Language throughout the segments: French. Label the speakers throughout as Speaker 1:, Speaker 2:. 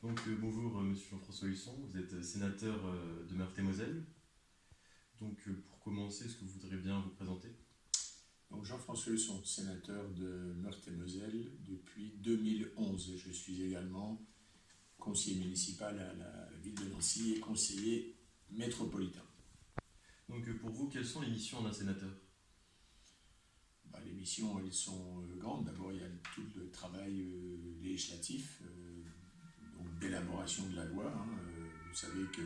Speaker 1: Donc bonjour Monsieur Jean-François Husson, vous êtes sénateur de Meurthe-et-Moselle. Donc pour commencer, est-ce que vous voudriez bien vous présenter?
Speaker 2: Donc Jean-François Husson, sénateur de Meurthe-et-Moselle depuis 2011. Je suis également conseiller municipal à la ville de Nancy et conseiller métropolitain.
Speaker 1: Donc pour vous, quelles sont les missions d'un sénateur?
Speaker 2: Les missions, elles sont grandes. D'abord, il y a tout le travail législatif, donc d'élaboration de la loi. Vous savez que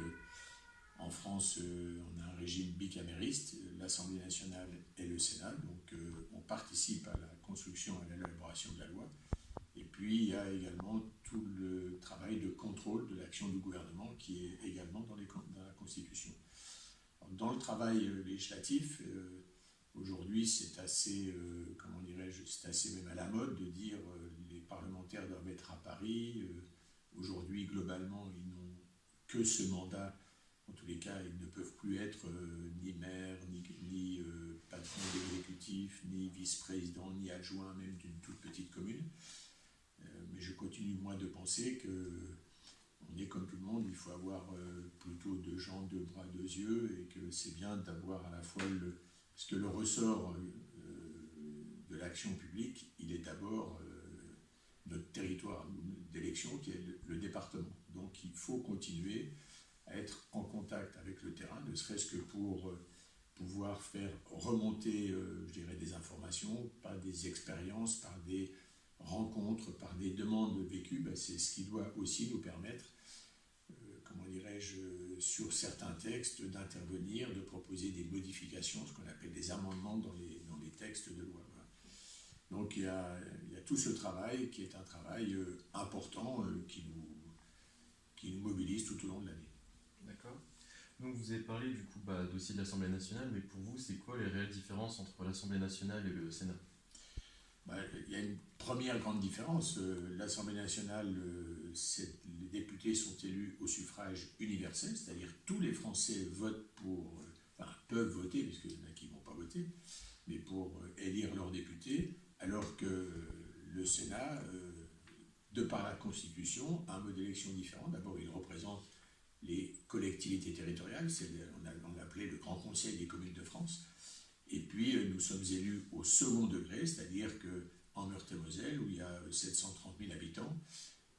Speaker 2: en France, on a un régime bicamériste, l'Assemblée nationale et le Sénat, donc on participe à la construction et à l'élaboration de la loi. Et puis il y a également tout le travail de contrôle de l'action du gouvernement qui est également dans la Constitution. Alors, dans le travail législatif, aujourd'hui c'est assez, comment dirais-je, c'est assez même à la mode de dire les parlementaires doivent être à Paris. Aujourd'hui, globalement, ils n'ont que ce mandat. En tous les cas, ils ne peuvent plus être ni maire, ni patron d'exécutif, ni vice-président, ni adjoint, même d'une toute petite commune. Mais je continue, moi, de penser qu'on est comme tout le monde, il faut avoir plutôt deux jambes, deux bras, deux yeux, et que c'est bien d'avoir à la fois parce que le ressort de l'action publique, il est d'abord notre territoire d'élection, qui est le département. Donc il faut continuer à être en contact avec le terrain, ne serait-ce que pour pouvoir faire remonter, je dirais, des informations, par des expériences, par des rencontres, par des demandes vécues. C'est ce qui doit aussi nous permettre, comment dirais-je, sur certains textes, d'intervenir, de proposer des modifications, ce qu'on appelle des amendements dans les textes de loi. Voilà. Donc il y a tout ce travail qui est un travail important qui nous mobilise tout au long de l'année.
Speaker 1: D'accord. Donc vous avez parlé du coup aussi de l'Assemblée nationale, mais pour vous, c'est quoi les réelles différences entre l'Assemblée nationale et le Sénat?
Speaker 2: Il y a une première grande différence. L'Assemblée nationale, les députés sont élus au suffrage universel, c'est-à-dire tous les Français votent peuvent voter, puisqu'il y en a qui ne vont pas voter, mais pour élire leurs députés, alors que le Sénat, de par la Constitution, a un mode d'élection différent. D'abord, il représente les collectivités territoriales, on l'appelait le Grand Conseil des communes de France. Et puis nous sommes élus au second degré, c'est-à-dire qu'en Meurthe-et-Moselle, où il y a 730 000 habitants,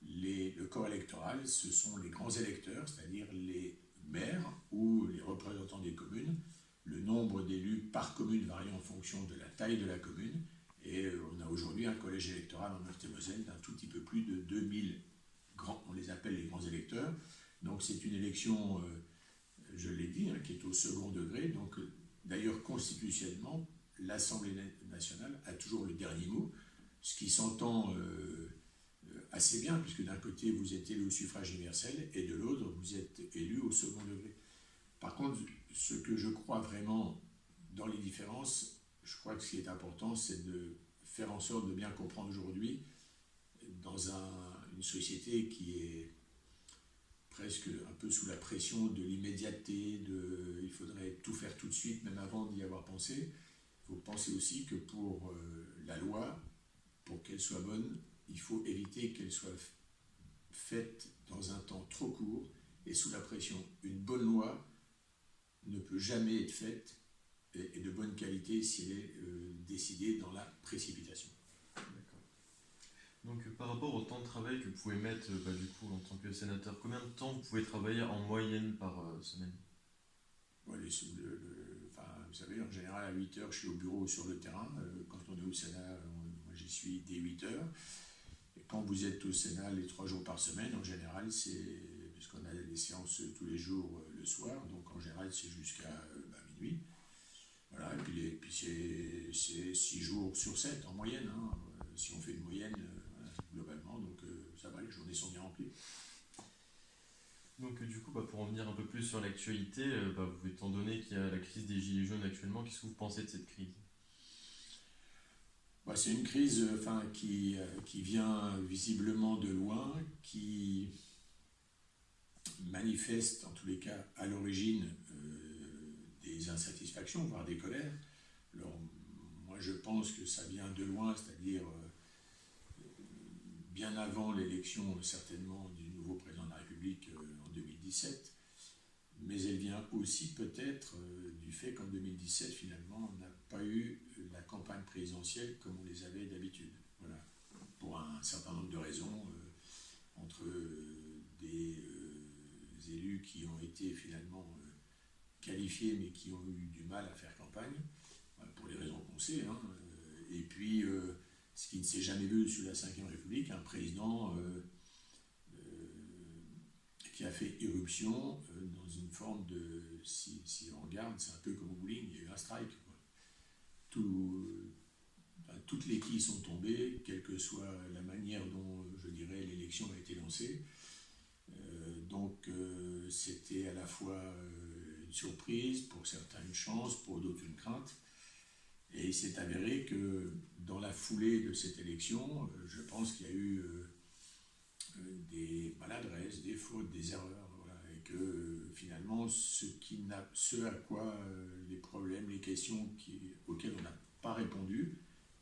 Speaker 2: le corps électoral, ce sont les grands électeurs, c'est-à-dire les maires ou les représentants des communes, le nombre d'élus par commune variant en fonction de la taille de la commune. Et on a aujourd'hui un collège électoral en Meurthe-et-Moselle d'un tout petit peu plus de 2000 grands, on les appelle les grands électeurs. Donc c'est une élection, je l'ai dit, qui est au second degré. Donc d'ailleurs, constitutionnellement, l'Assemblée nationale a toujours le dernier mot, ce qui s'entend assez bien, puisque d'un côté, vous êtes élu au suffrage universel, et de l'autre, vous êtes élu au second degré. Par contre, ce que je crois vraiment dans les différences, je crois que ce qui est important, c'est de faire en sorte de bien comprendre aujourd'hui, dans une société qui est presque un peu sous la pression de l'immédiateté, il faudrait tout faire tout de suite, même avant d'y avoir pensé. Il faut penser aussi que pour la loi, pour qu'elle soit bonne, il faut éviter qu'elle soit faite dans un temps trop court et sous la pression. Une bonne loi ne peut jamais être faite et de bonne qualité si elle est décidée dans la précipitation.
Speaker 1: Donc par rapport au temps de travail que vous pouvez mettre du coup en tant que sénateur, combien de temps vous pouvez travailler en moyenne par semaine?
Speaker 2: Vous savez, en général à 8 heures, je suis au bureau sur le terrain. Quand on est au Sénat, moi j'y suis dès 8 heures. Et quand vous êtes au Sénat les 3 jours par semaine, en général, puisqu'on a des séances tous les jours le soir, donc en général c'est jusqu'à minuit. Voilà, et puis c'est 6 jours sur 7 en moyenne, si on fait une moyenne globalement, donc ça va, les journées sont bien remplies.
Speaker 1: Donc du coup, pour en venir un peu plus sur l'actualité, étant donné qu'il y a la crise des Gilets jaunes actuellement, qu'est-ce que vous pensez de cette crise?
Speaker 2: C'est une crise qui vient visiblement de loin, qui manifeste en tous les cas à l'origine des insatisfactions, voire des colères. Alors moi je pense que ça vient de loin, c'est-à-dire bien avant l'élection certainement du nouveau président 2017, mais elle vient aussi peut-être du fait qu'en 2017, finalement, on n'a pas eu la campagne présidentielle comme on les avait d'habitude. Voilà. Pour un certain nombre de raisons, entre des élus qui ont été finalement qualifiés mais qui ont eu du mal à faire campagne, pour les raisons qu'on sait, hein, et puis ce qui ne s'est jamais vu sous la Ve République, un président qui a fait irruption dans une forme de, si on regarde, c'est un peu comme au bowling, il y a eu un strike. Toutes les quilles sont tombées, quelle que soit la manière dont, je dirais, l'élection a été lancée. Donc c'était à la fois une surprise, pour certains une chance, pour d'autres une crainte. Et il s'est avéré que dans la foulée de cette élection, je pense qu'il y a eu des maladresses, des fautes, des erreurs, voilà, et que finalement ce à quoi les problèmes, les questions auxquelles on n'a pas répondu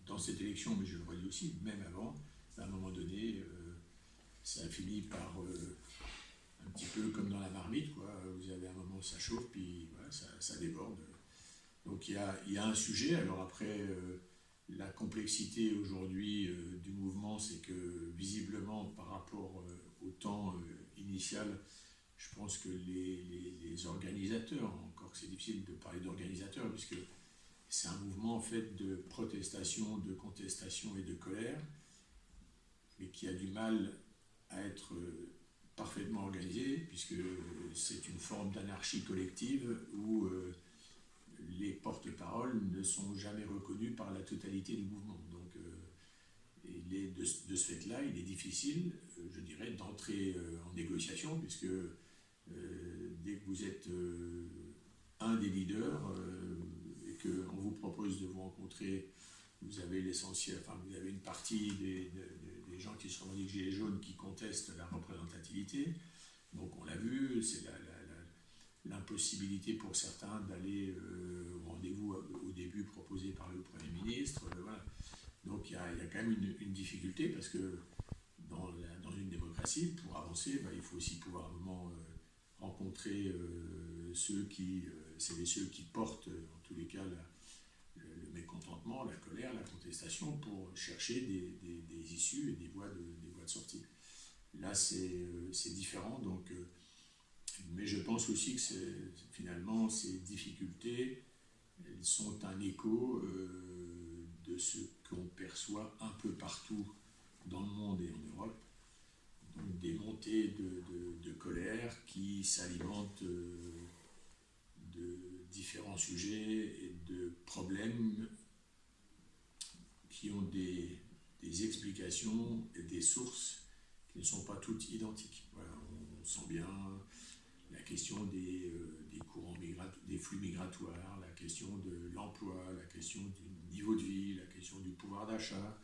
Speaker 2: dans cette élection, mais je le redis aussi, même avant, à un moment donné, ça a fini par un petit peu comme dans la marmite, quoi. Vous avez un moment où ça chauffe, puis voilà, ça déborde. Donc il y a un sujet. Alors après, la complexité aujourd'hui du mouvement, c'est que visiblement, par rapport au temps initial, je pense que les organisateurs, encore que c'est difficile de parler d'organisateurs, puisque c'est un mouvement en fait de protestation, de contestation et de colère, mais qui a du mal à être parfaitement organisé, puisque c'est une forme d'anarchie collective où les porte-paroles ne sont jamais reconnus par la totalité du mouvement. Donc, de ce fait-là, il est difficile, je dirais, d'entrer en négociation, puisque dès que vous êtes un des leaders et qu'on vous propose de vous rencontrer, vous avez l'essentiel, enfin, vous avez une partie des gens qui se revendiquent gilets jaunes qui contestent la représentativité. Donc, on l'a vu, c'est l'impossibilité pour certains d'aller au rendez-vous au début proposé par le Premier ministre. Voilà. Donc il y a quand même une difficulté parce que dans une démocratie, pour avancer, il faut aussi pouvoir à un moment rencontrer ceux qui portent en tous les cas le mécontentement, la colère, la contestation pour chercher des issues et des voies de sortie. Là c'est différent, donc mais je pense aussi que finalement, ces difficultés, elles sont un écho de ce qu'on perçoit un peu partout dans le monde et en Europe. Donc des montées de colère qui s'alimentent de différents sujets et de problèmes qui ont des explications et des sources qui ne sont pas toutes identiques. Voilà, on sent bien la question des courants des flux migratoires, la question de l'emploi, la question du niveau de vie, la question du pouvoir d'achat.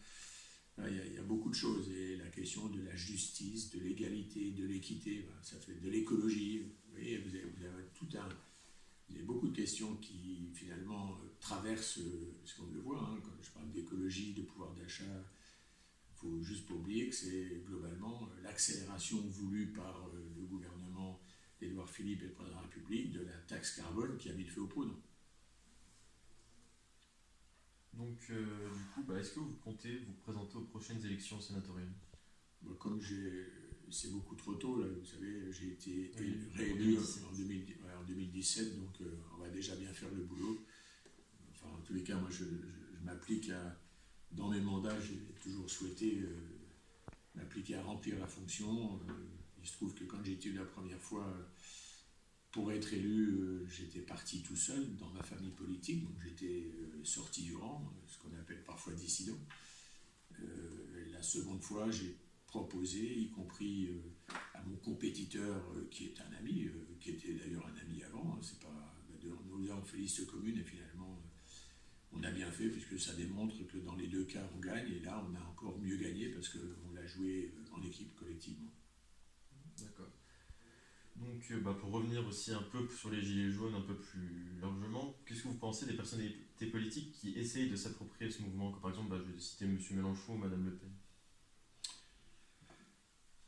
Speaker 2: Il y a beaucoup de choses. Et la question de la justice, de l'égalité, de l'équité, ça fait de l'écologie. Vous voyez, vous avez beaucoup de questions qui finalement traversent, parce qu'on le voit, hein, quand je parle d'écologie, de pouvoir d'achat, il ne faut juste pas oublier que c'est globalement l'accélération voulue par le gouvernement d'Édouard Philippe et le président de la République de la taxe carbone qui a mis le feu aux poudres.
Speaker 1: Donc, du coup, est-ce que vous comptez vous présenter aux prochaines élections sénatoriales ?
Speaker 2: Comme c'est beaucoup trop tôt, là, vous savez, j'ai été réélu en 2017, donc on va déjà bien faire le boulot. Enfin, en tous les cas, moi, je m'applique dans mes mandats, j'ai toujours souhaité m'appliquer à remplir la fonction. Il se trouve que quand j'ai été élu la première fois, pour être élu, j'étais parti tout seul dans ma famille politique, donc j'étais sorti du rang, ce qu'on appelle parfois dissident. La seconde fois, j'ai proposé, y compris à mon compétiteur qui est un ami, qui était d'ailleurs un ami avant, hein, c'est pas, nous là on fait liste commune et finalement on a bien fait puisque ça démontre que dans les deux cas on gagne et là on a encore mieux gagné parce qu'on l'a joué en équipe collectivement.
Speaker 1: D'accord. Donc pour revenir aussi un peu sur les gilets jaunes un peu plus largement, qu'est-ce que vous pensez des personnalités politiques qui essayent de s'approprier ce mouvement, comme par exemple je vais citer M. Mélenchon ou Mme Le Pen?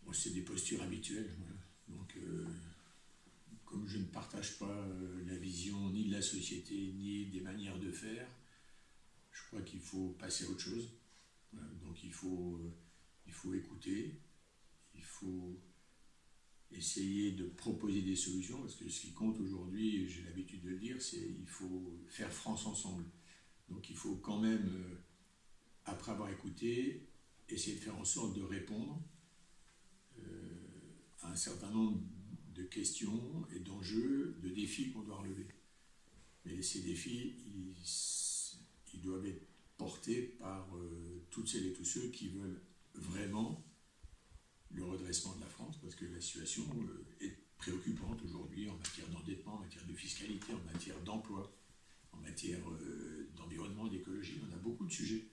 Speaker 2: Bon, c'est des postures habituelles. Voilà. Donc comme je ne partage pas la vision ni de la société, ni des manières de faire, je crois qu'il faut passer à autre chose. Voilà, donc il faut écouter, il faut essayer de proposer des solutions, parce que ce qui compte aujourd'hui, j'ai l'habitude de le dire, c'est qu'il faut faire France ensemble. Donc il faut quand même, après avoir écouté, essayer de faire en sorte de répondre à un certain nombre de questions et d'enjeux, de défis qu'on doit relever. Mais ces défis, ils doivent être portés par toutes celles et tous ceux qui veulent vraiment le redressement de la France, parce que la situation est préoccupante aujourd'hui en matière d'endettement, en matière de fiscalité, en matière d'emploi, en matière d'environnement, d'écologie. On a beaucoup de sujets.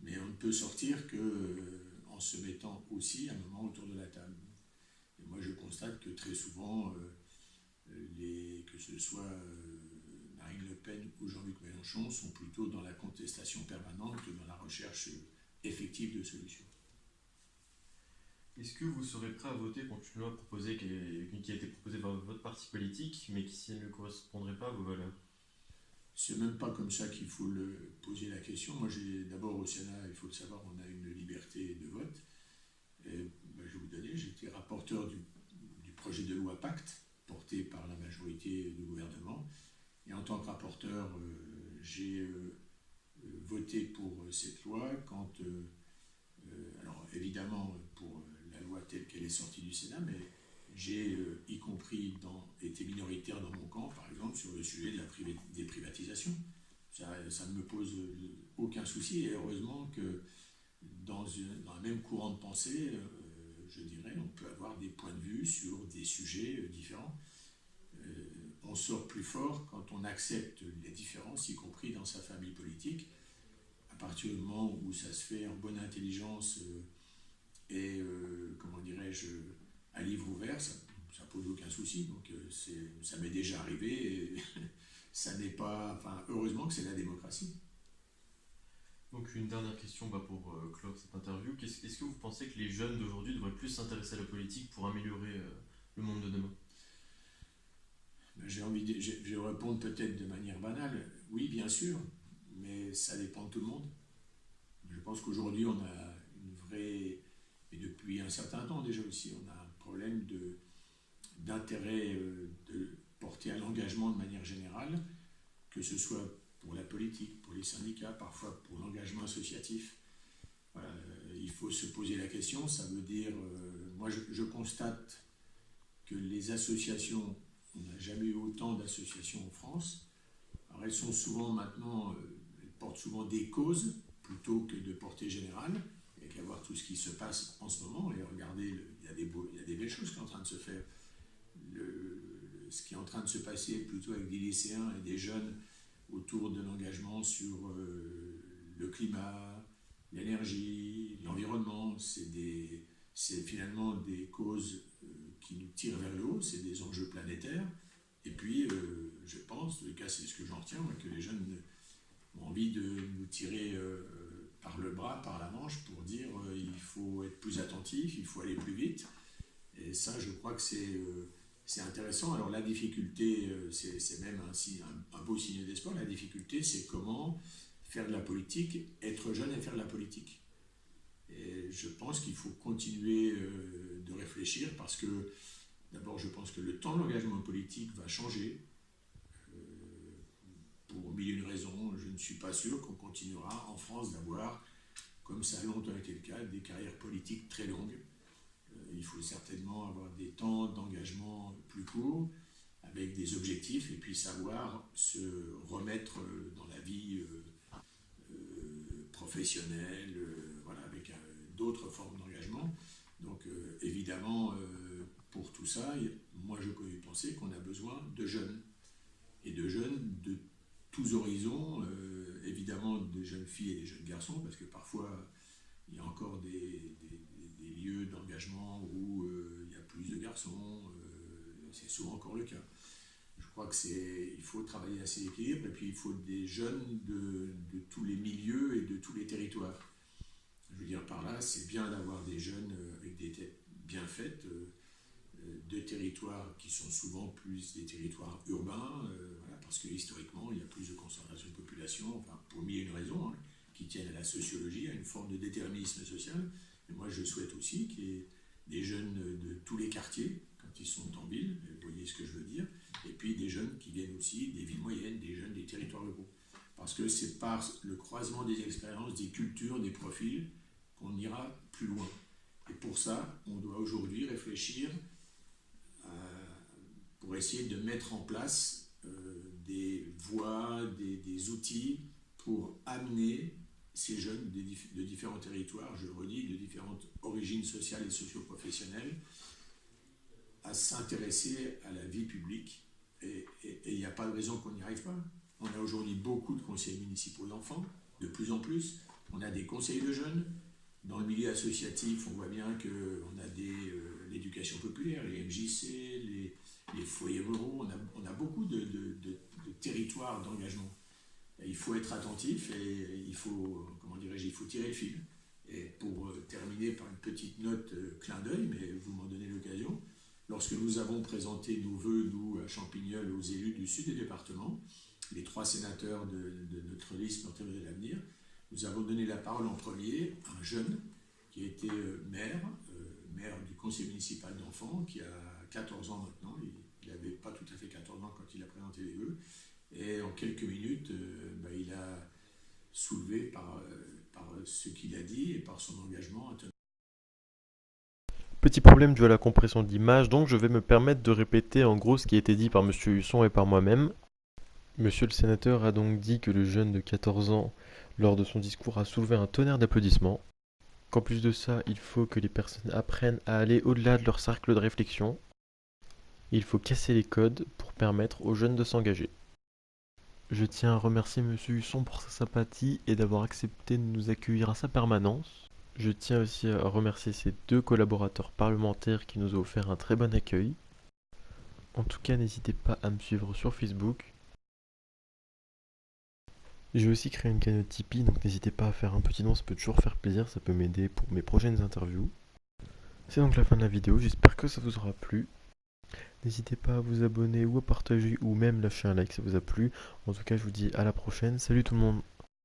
Speaker 2: Mais on ne peut sortir qu'en se mettant aussi un moment autour de la table. Et moi, je constate que très souvent, que ce soit Marine Le Pen ou Jean-Luc Mélenchon, sont plutôt dans la contestation permanente que dans la recherche effective de solutions.
Speaker 1: Est-ce que vous serez prêt à voter contre une loi qui a été proposée par votre parti politique, mais qui ne correspondrait pas à vos valeurs?
Speaker 2: C'est même pas comme ça qu'il faut poser la question. Moi, d'abord au Sénat, il faut le savoir, on a une liberté de vote. Et, je vais vous donner, j'étais rapporteur du projet de loi Pacte, porté par la majorité du gouvernement. Et en tant que rapporteur, j'ai voté pour cette loi quand, alors évidemment pour la loi telle qu'elle est sortie du Sénat, mais j'ai y compris été minoritaire dans mon camp, par exemple, sur le sujet des privatisations. Ça ne me pose aucun souci, et heureusement que dans un même courant de pensée, je dirais, on peut avoir des points de vue sur des sujets différents. On sort plus fort quand on accepte les différences, y compris dans sa famille politique. À partir du moment où ça se fait en bonne intelligence et, comment dirais-je, à livre ouvert, ça pose aucun souci. Donc ça m'est déjà arrivé et ça n'est pas... Enfin, heureusement que c'est la démocratie.
Speaker 1: Donc une dernière question pour clore cette interview. Est-ce que vous pensez que les jeunes d'aujourd'hui devraient plus s'intéresser à la politique pour améliorer le monde de demain?
Speaker 2: Je vais répondre peut-être de manière banale. Oui, bien sûr, mais ça dépend de tout le monde. Je pense qu'aujourd'hui, on a une vraie... Et depuis un certain temps déjà aussi, on a un problème d'intérêt de porter à l'engagement de manière générale, que ce soit pour la politique, pour les syndicats, parfois pour l'engagement associatif. Voilà, il faut se poser la question, ça veut dire... moi, je constate que les associations, on n'a jamais eu autant d'associations en France. Alors elles sont souvent maintenant, elles portent souvent des causes plutôt que de portée générale. Il n'y a qu'à voir tout ce qui se passe en ce moment et regardez, il y a des belles choses qui sont en train de se faire. Ce qui est en train de se passer plutôt avec des lycéens et des jeunes autour de l'engagement sur le climat, l'énergie, l'environnement, c'est finalement des causes qui nous tirent vers le haut, c'est des enjeux planétaires. Et puis, je pense, en tout cas c'est ce que j'en retiens, que les jeunes ont envie de nous tirer par le bras, par la manche, pour dire il faut être plus attentif, il faut aller plus vite. Et ça, je crois que c'est intéressant. Alors la difficulté, c'est même un beau signe d'espoir. La difficulté, c'est comment faire de la politique, être jeune et faire de la politique. Et je pense qu'il faut continuer de réfléchir parce que, d'abord, je pense que le temps de l'engagement politique va changer. Pour mille et une raisons, je ne suis pas sûr qu'on continuera en France d'avoir, comme ça a longtemps été le cas, des carrières politiques très longues. Il faut certainement avoir des temps d'engagement plus courts, avec des objectifs, et puis savoir se remettre dans la vie professionnelle, voilà, avec d'autres formes d'engagement. Donc évidemment, pour tout ça, moi je peux y penser qu'on a besoin de jeunes, et de jeunes de tous horizons, évidemment de jeunes filles et des jeunes garçons, parce que parfois il y a encore des lieux d'engagement où il y a plus de garçons, c'est souvent encore le cas. Je crois qu'il faut travailler à cet équilibre, et puis il faut des jeunes de tous les milieux et de tous les territoires. Je veux dire par là, c'est bien d'avoir des jeunes avec des têtes bien faites, de territoires qui sont souvent plus des territoires urbains, voilà, parce que historiquement, il y a plus de concentration de population, enfin, pour mille et une raisons, hein, qui tiennent à la sociologie, à une forme de déterminisme social. Mais moi, je souhaite aussi qu'il y ait des jeunes de tous les quartiers, quand ils sont en ville, vous voyez ce que je veux dire, et puis des jeunes qui viennent aussi des villes moyennes, des jeunes des territoires ruraux. Parce que c'est par le croisement des expériences, des cultures, des profils, qu'on ira plus loin. Et pour ça, on doit aujourd'hui réfléchir pour essayer de mettre en place des voies, des outils pour amener ces jeunes de différents territoires, je le redis, de différentes origines sociales et socio-professionnelles, à s'intéresser à la vie publique. Et il n'y a pas de raison qu'on n'y arrive pas. On a aujourd'hui beaucoup de conseillers municipaux d'enfants, de plus en plus. On a des conseillers de jeunes. Dans le milieu associatif, on voit bien qu'on a l'éducation populaire, les MJC, les foyers ruraux. On a beaucoup de territoires d'engagement. Il faut être attentif et il faut, il faut tirer le fil. Et pour terminer par une petite note clin d'œil, mais vous m'en donnez l'occasion, lorsque nous avons présenté nos vœux, nous, à Champignol, aux élus du sud du département, les 3 sénateurs de notre liste Notre de l'avenir, nous avons donné la parole en premier à un jeune qui a été maire du conseil municipal d'enfants, qui a 14 ans maintenant. Il n'avait pas tout à fait 14 ans quand il a présenté les vœux. Et en quelques minutes, il a soulevé par ce qu'il a dit et par son engagement.
Speaker 3: Petit problème dû à la compression de l'image, donc je vais me permettre de répéter en gros ce qui a été dit par M. Husson et par moi-même. Monsieur le sénateur a donc dit que le jeune de 14 ans, lors de son discours, a soulevé un tonnerre d'applaudissements. Qu'en plus de ça, il faut que les personnes apprennent à aller au-delà de leur cercle de réflexion. Il faut casser les codes pour permettre aux jeunes de s'engager. Je tiens à remercier M. Husson pour sa sympathie et d'avoir accepté de nous accueillir à sa permanence. Je tiens aussi à remercier ses 2 collaborateurs parlementaires qui nous ont offert un très bon accueil. En tout cas, n'hésitez pas à me suivre sur Facebook. J'ai aussi créé une cagnotte Tipeee, donc n'hésitez pas à faire un petit don, ça peut toujours faire plaisir, ça peut m'aider pour mes prochaines interviews. C'est donc la fin de la vidéo, j'espère que ça vous aura plu. N'hésitez pas à vous abonner ou à partager ou même lâcher un like si ça vous a plu. En tout cas, je vous dis à la prochaine, salut tout le monde!